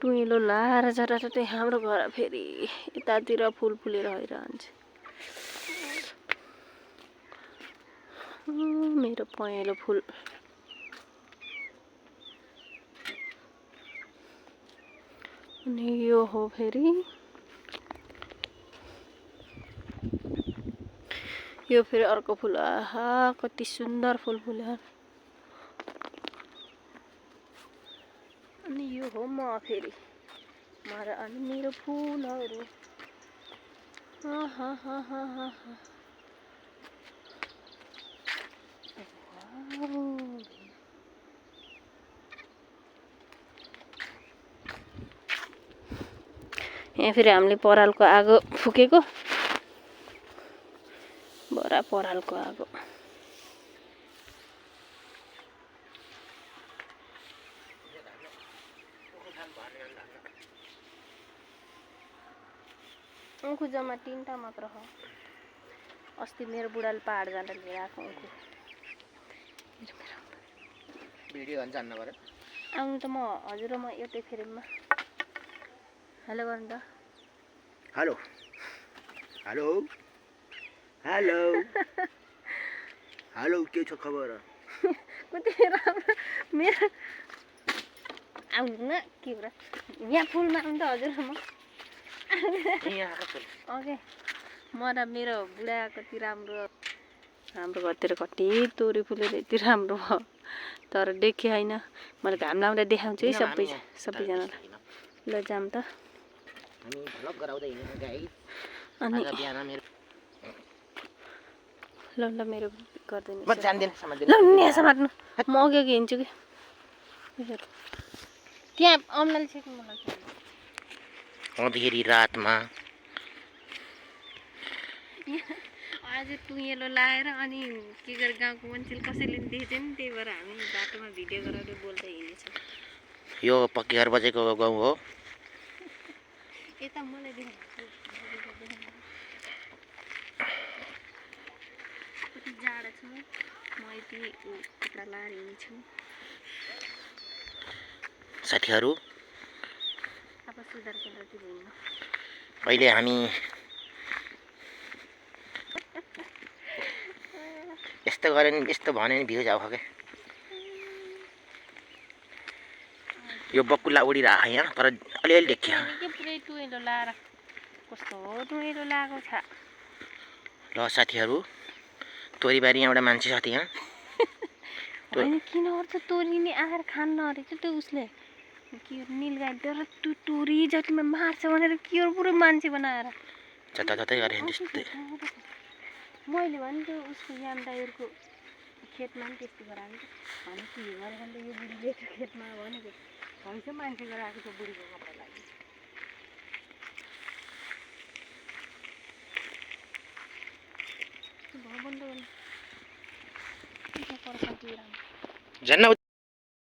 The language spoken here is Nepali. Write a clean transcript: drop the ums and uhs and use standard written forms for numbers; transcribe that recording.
टुइलो लाएर झटाटै हाम्रो घर फेरि यतातिर फुल फुलेर आइरहन्छ। मेरो पहेँलो फुल अनि यो हो फेरि यो फेरि अर्को फुल। आहा कति सुन्दर फुल फुल्यो। अनि यो हो म फेरि मारा अनि मेरो फुलहरू। यहाँ फेरि हामीले परालको आगो फुकेको। बरा परालको आगो। उखु जम्मा 3टा मात्र हो। अस्ति मेरो बुढाले पहाड जाँदा लिएर आएको उखु। भिडियो भन्छ जान्न पर्यो। आउनु त म हजुर म एउटै फ्रेममा। हेलो गर्नु त। हेलो हेलो हेलो हेलो के छ खबर? कति राम्रो मेरो आउनु न के कुरा यहाँ फुलमा आउनु त हजुर म। ओके म र मेरो बुढा कति राम्रो। हाम्रो घरतिर कति तोरी फुलेर यति राम्रो भयो तर देखे होइन। मैले घाम लाउँदा देखाउँछु है सबैजनालाई। ल जाम त। हामी भ्लग गराउँदै हिँडेको गाइस। अनि आज बिहान मेरो ल मेरो गर्दैन। म जान्दिन समात्दिन। ल नि समात्नु म अघि हिँड्छु कि। त्यहाँ अम्लाले सेक्नु मलाई अँधेरी रातमा आज टुइलो लाएर अनि के गरे गाउँको मान्छेले कसैले देखेछ नि त्यही भएर हामी बाटोमा भिडियो गराउँदै बोल्दै हिँडेछौँ। यो पक्की घर बजेको गाउँ हो। यता मलाई देखाउनु कति जाडो छ। म यति कपडा लाएर हिँड्छु। साथीहरू अब सुधार केन्द्रतिर हिँड्नु। अहिले हामी यस्तो गरे नि यस्तो भने नि भ्युज आउँछ क्या। यो बकुल्ला उडिरहेको यहाँ तर अलिअलि देखियो। पुरै टुइलो लाएर कस्तो टुइलो लागेको छ। ल साथीहरू तोरीबारी एउटा मान्छे छ यहाँ। होइन किन अर्थ तोरी नि आएर खान्न अरे त्यो उसले के निलगाई तर त्यो तोरी जतिमा मार्छ भनेर के पुरै मान्छे बनाएर जताततै गरे त्यस्तै। मैले भने त्यो उसको याम दाइरको खेतमा पनि त्यस्तो गराएको भने के गरे भने यो बुढीले खेतमा भनेको भन्छ मान्छे गराएको छ बुढीको कपडा लागि। झन्